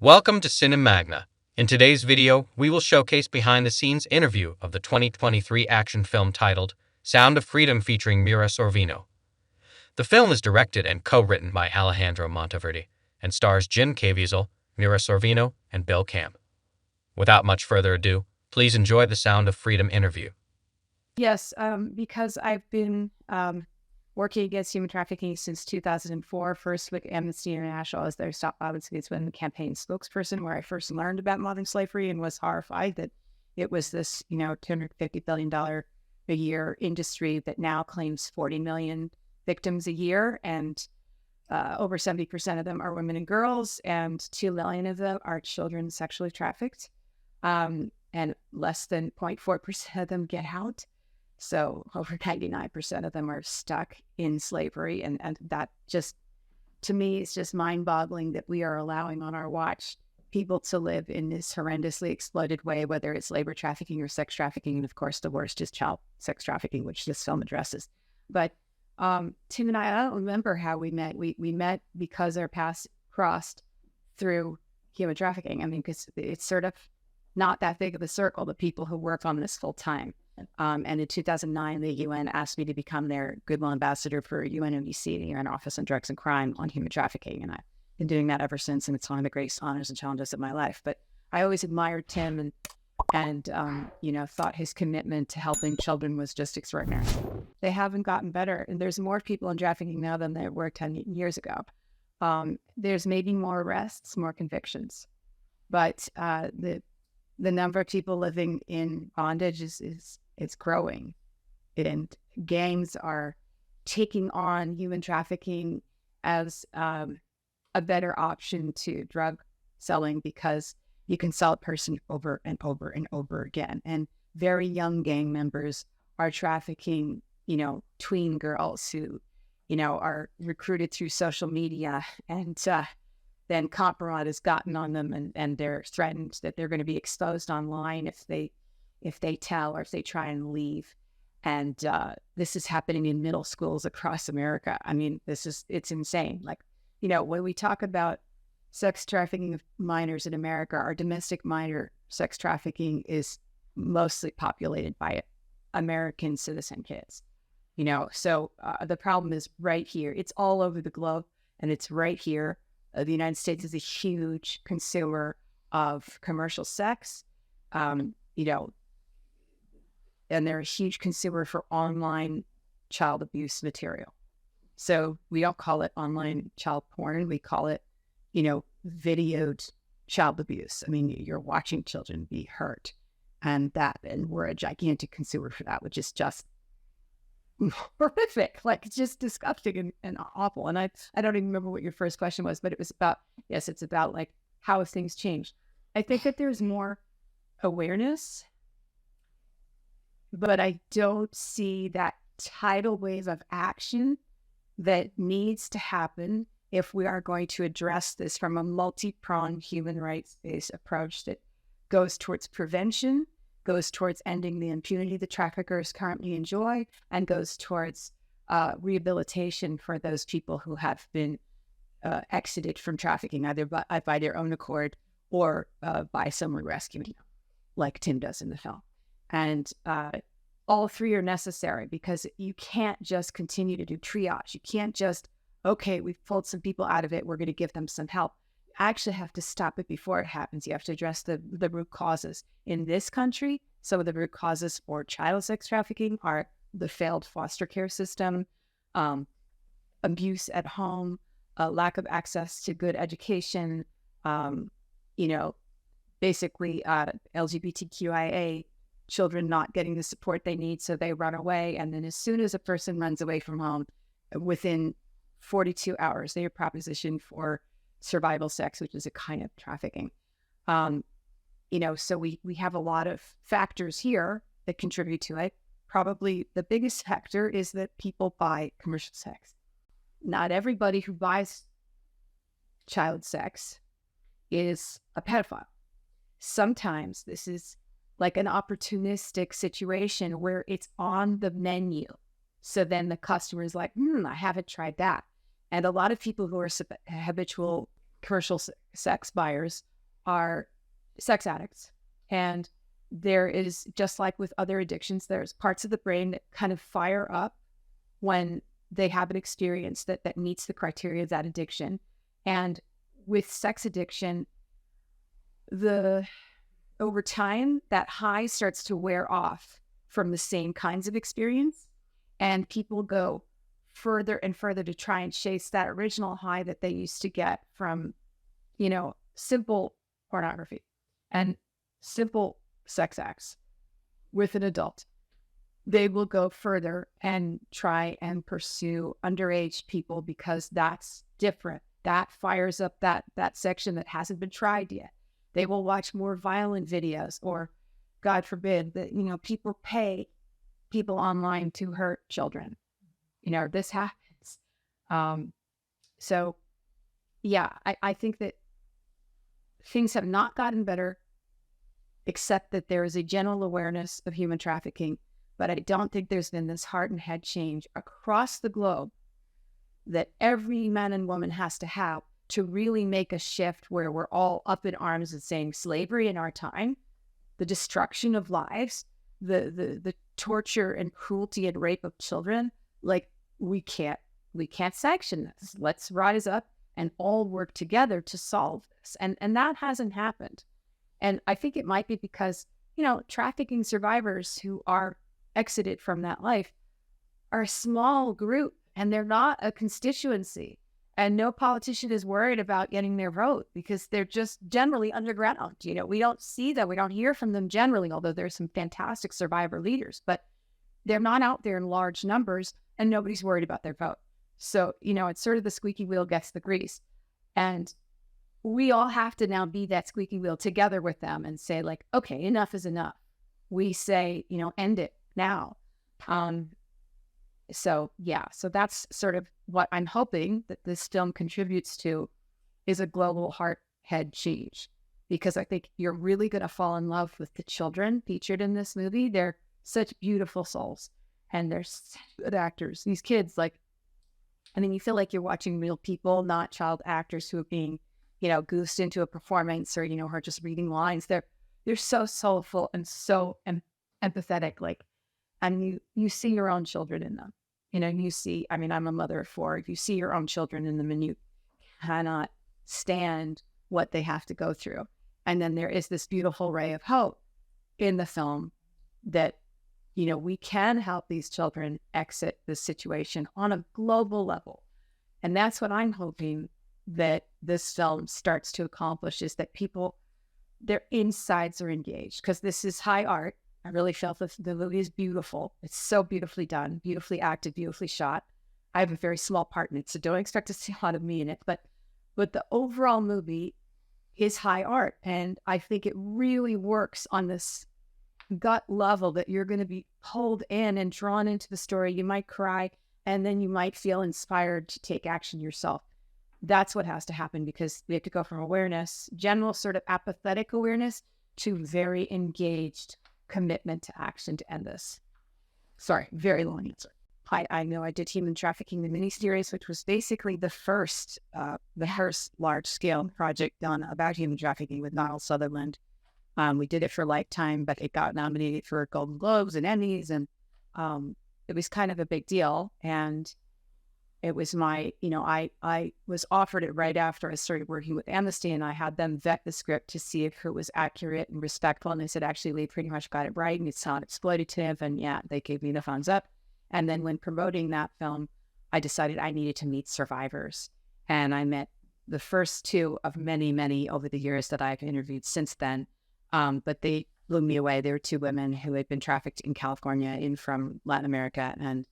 Welcome to Cinemagna. In today's video, we will showcase behind-the-scenes interview of the 2023 action film titled Sound of Freedom featuring Mira Sorvino. The film is directed and co-written by Alejandro Monteverde and stars Jim Caviezel, Mira Sorvino, and Bill Camp. Without much further ado, please enjoy the Sound of Freedom interview. Yes, because I've been working against human trafficking since 2004, first with Amnesty International as their Stop Violence Against Women campaign spokesperson, where I first learned about modern slavery and was horrified that it was this, $250 billion a year industry that now claims 40 million victims a year. And over 70% of them are women and girls, and 2 million of them are children sexually trafficked. And less than 0.4% of them get out. So over 99% of them are stuck in slavery. And that just, to me, is just mind-boggling that we are allowing on our watch people to live in this horrendously exploited way, whether it's labor trafficking or sex trafficking. And of course, the worst is child sex trafficking, which this film addresses. But Tim and I don't remember how we met. We met because our paths crossed through human trafficking. I mean, because it's sort of not that big of a circle, the people who work on this full time. And in 2009, the UN asked me to become their goodwill ambassador for UNODC, the UN Office on Drugs and Crime on Human Trafficking. And I've been doing that ever since, and it's one of the greatest honors and challenges of my life. But I always admired Tim and thought his commitment to helping children was just extraordinary. They haven't gotten better, and there's more people in trafficking now than there were 10 years ago. There's maybe more arrests, more convictions, but the number of people living in bondage is growing, and gangs are taking on human trafficking as a better option to drug selling, because you can sell a person over and over and over again. And very young gang members are trafficking, tween girls who, are recruited through social media, and then compromise has gotten on them, and they're threatened that they're going to be exposed online if they tell or if they try and leave. And this is happening in middle schools across America. I mean, it's insane. Like, when we talk about sex trafficking of minors in America, our domestic minor sex trafficking is mostly populated by American citizen kids. So the problem is right here. It's all over the globe, and it's right here. The United States is a huge consumer of commercial sex, and they're a huge consumer for online child abuse material. So we don't call it online child porn. We call it, videoed child abuse. I mean, you're watching children be hurt, and we're a gigantic consumer for that, which is just horrific. Like, it's just disgusting and awful. And I don't even remember what your first question was, but it was about, yes, it's about like, how have things changed? I think that there's more awareness, but I don't see that tidal wave of action that needs to happen if we are going to address this from a multi-pronged human rights-based approach that goes towards prevention, goes towards ending the impunity the traffickers currently enjoy, and goes towards rehabilitation for those people who have been exited from trafficking, either by their own accord or by someone rescuing them, like Tim does in the film. And all three are necessary, because you can't just continue to do triage. You can't just, okay, we've pulled some people out of it, we're going to give them some help. You actually have to stop it before it happens. You have to address the root causes. In this country, some of the root causes for child sex trafficking are the failed foster care system, abuse at home, lack of access to good education, basically LGBTQIA children not getting the support they need, so they run away. And then as soon as a person runs away from home, within 42 hours, they are propositioned for survival sex, which is a kind of trafficking. So we have a lot of factors here that contribute to it. Probably the biggest factor is that people buy commercial sex. Not everybody who buys child sex is a pedophile. Sometimes this is like an opportunistic situation where it's on the menu. So then the customer is like, I haven't tried that. And a lot of people who are habitual commercial sex buyers are sex addicts. And there is, just like with other addictions, there's parts of the brain that kind of fire up when they have an experience that meets the criteria of that addiction. And with sex addiction, over time, that high starts to wear off from the same kinds of experience. And people go further and further to try and chase that original high that they used to get from, simple pornography and simple sex acts with an adult. They will go further and try and pursue underage people because that's different. That fires up that section that hasn't been tried yet. They will watch more violent videos, or God forbid that, people pay people online to hurt children. This happens. So yeah, I think that things have not gotten better, except that there is a general awareness of human trafficking. But I don't think there's been this heart and head change across the globe that every man and woman has to have to really make a shift where we're all up in arms and saying slavery in our time, the destruction of lives, the torture and cruelty and rape of children, like we can't sanction this. Let's rise up and all work together to solve this. And that hasn't happened. And I think it might be because, trafficking survivors who are exited from that life are a small group, and they're not a constituency. And no politician is worried about getting their vote because they're just generally underground. We don't see them. We don't hear from them generally, although there's some fantastic survivor leaders, but they're not out there in large numbers and nobody's worried about their vote. So, it's sort of the squeaky wheel gets the grease. And we all have to now be that squeaky wheel together with them and say, like, okay, enough is enough. We say, end it now. So that's sort of what I'm hoping that this film contributes to, is a global heart head change, because I think you're really going to fall in love with the children featured in this movie. They're such beautiful souls and they're such good actors. These kids, you feel like you're watching real people, not child actors who are being, goosed into a performance or, are just reading lines. They're so soulful and so empathetic, and you see your own children in them. You see, I'm a mother of 4. You see your own children in them and you cannot stand what they have to go through. And then there is this beautiful ray of hope in the film that, we can help these children exit this situation on a global level. And that's what I'm hoping that this film starts to accomplish, is that people, their insides are engaged, because this is high art. I really felt that the movie is beautiful. It's so beautifully done, beautifully acted, beautifully shot. I have a very small part in it, so don't expect to see a lot of me in it. But the overall movie is high art. And I think it really works on this gut level that you're going to be pulled in and drawn into the story. You might cry, and then you might feel inspired to take action yourself. That's what has to happen, because we have to go from awareness, general sort of apathetic awareness, to very engaged commitment to action to end this. Sorry, very long answer. I know I did Human Trafficking, the miniseries, which was basically the first large-scale project done about human trafficking with Donald Sutherland. We did it for Lifetime, but it got nominated for Golden Globes and Emmys, and it was kind of a big deal. And it was I was offered it right after I started working with Amnesty, and I had them vet the script to see if it was accurate and respectful. And they said, actually, they pretty much got it right, and it's not exploitative. And yeah, they gave me the thumbs up. And then when promoting that film, I decided I needed to meet survivors. And I met the first 2 of many, many over the years that I've interviewed since then. But they blew me away. There were 2 women who had been trafficked in California in from Latin America. And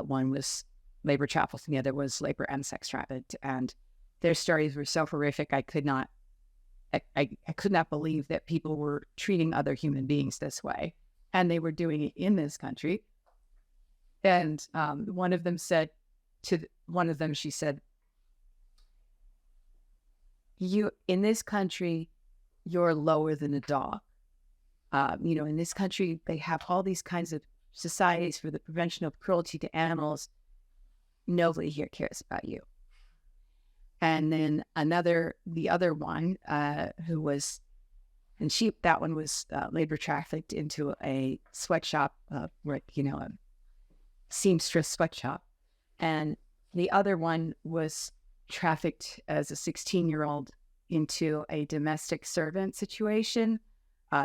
one was labor trafficked, and the other was labor and sex trafficked. And their stories were so horrific. I could not believe that people were treating other human beings this way. And they were doing it in this country. And one of them said to one of them, she said, "You in this country, you're lower than a dog. In this country, they have all these kinds of societies for the prevention of cruelty to animals. Nobody here cares about you." And then the other one, who was, and that one was labor trafficked into a sweatshop, where, a seamstress sweatshop. And the other one was trafficked as a 16-year-old into a domestic servant situation.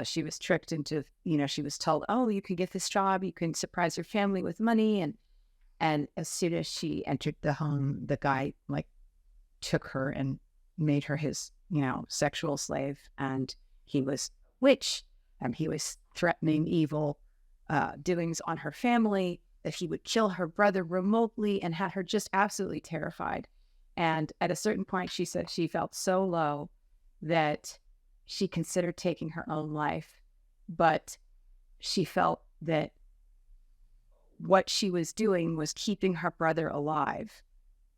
She was tricked into, she was told, oh, you can get this job, you can surprise your family with money. And as soon as she entered the home, the guy took her and made her his, sexual slave. And he was witch, and he was threatening evil doings on her family, that he would kill her brother remotely, and had her just absolutely terrified. And at a certain point, she said she felt so low that she considered taking her own life, but she felt that what she was doing was keeping her brother alive.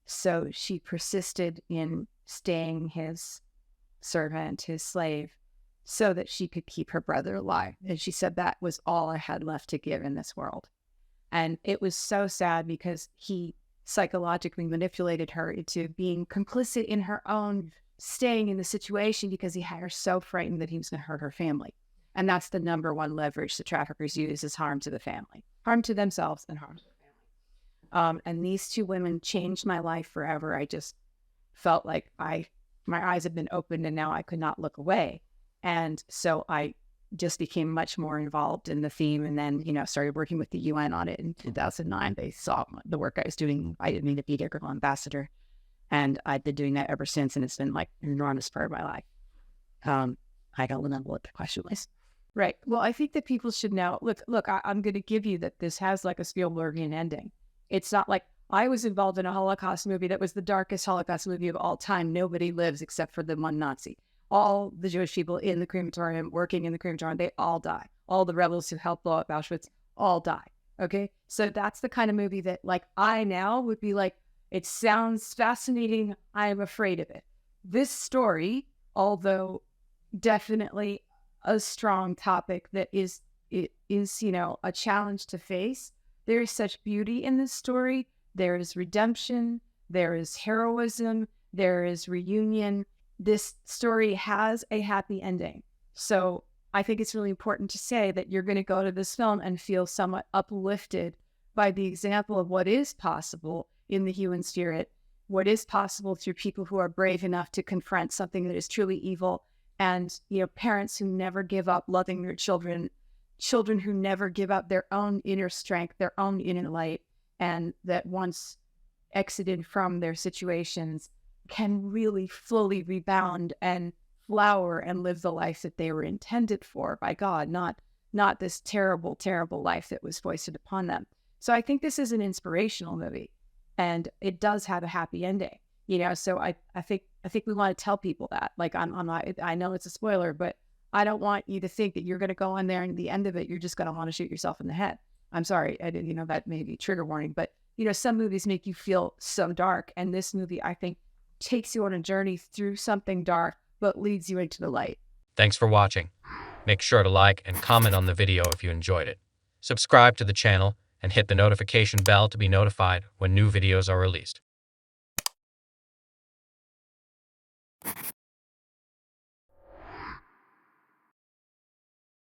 So she persisted in staying his servant, his slave, so that she could keep her brother alive. And she said, that was all I had left to give in this world. And it was so sad because he psychologically manipulated her into being complicit in her own staying in the situation, because he had her so frightened that he was going to hurt her family. And that's the number one leverage the traffickers use, is harm to the family, harm to themselves and harm to the family. And these two women changed my life forever. I just felt like my eyes had been opened, and now I could not look away. And so I just became much more involved in the theme, and then, started working with the UN on it in 2009. They saw the work I was doing. I didn't mean to be a global ambassador. And I've been doing that ever since, and it's been an enormous part of my life. I don't remember what the question was. Right. Well, I think that people should know, look, I'm going to give you that this has a Spielbergian ending. It's not like I was involved in a Holocaust movie that was the darkest Holocaust movie of all time. Nobody lives except for the one Nazi. All the Jewish people in the crematorium, working in the crematorium, they all die. All the rebels who helped blow up Auschwitz all die. Okay? So that's the kind of movie that, I now would be like, it sounds fascinating, I'm afraid of it. This story, although definitely a strong topic that is a challenge to face, there is such beauty in this story. There is redemption, there is heroism, there is reunion. This story has a happy ending. So I think it's really important to say that you're going to go to this film and feel somewhat uplifted by the example of what is possible in the human spirit, what is possible through people who are brave enough to confront something that is truly evil, and parents who never give up loving their children who never give up their own inner strength, their own inner light, and that once exited from their situations can really fully rebound and flower and live the life that they were intended for by God, not this terrible, terrible life that was foisted upon them. So I think this is an inspirational movie, and it does have a happy ending. So I think we want to tell people that. I'm not, I know it's a spoiler, but I don't want you to think that you're going to go in there and at the end of it, you're just going to want to shoot yourself in the head. I'm sorry, I didn't, that may be trigger warning, but some movies make you feel so dark, and this movie, I think, takes you on a journey through something dark, but leads you into the light. Thanks for watching. Make sure to like and comment on the video if you enjoyed it. Subscribe to the channel and hit the notification bell to be notified when new videos are released.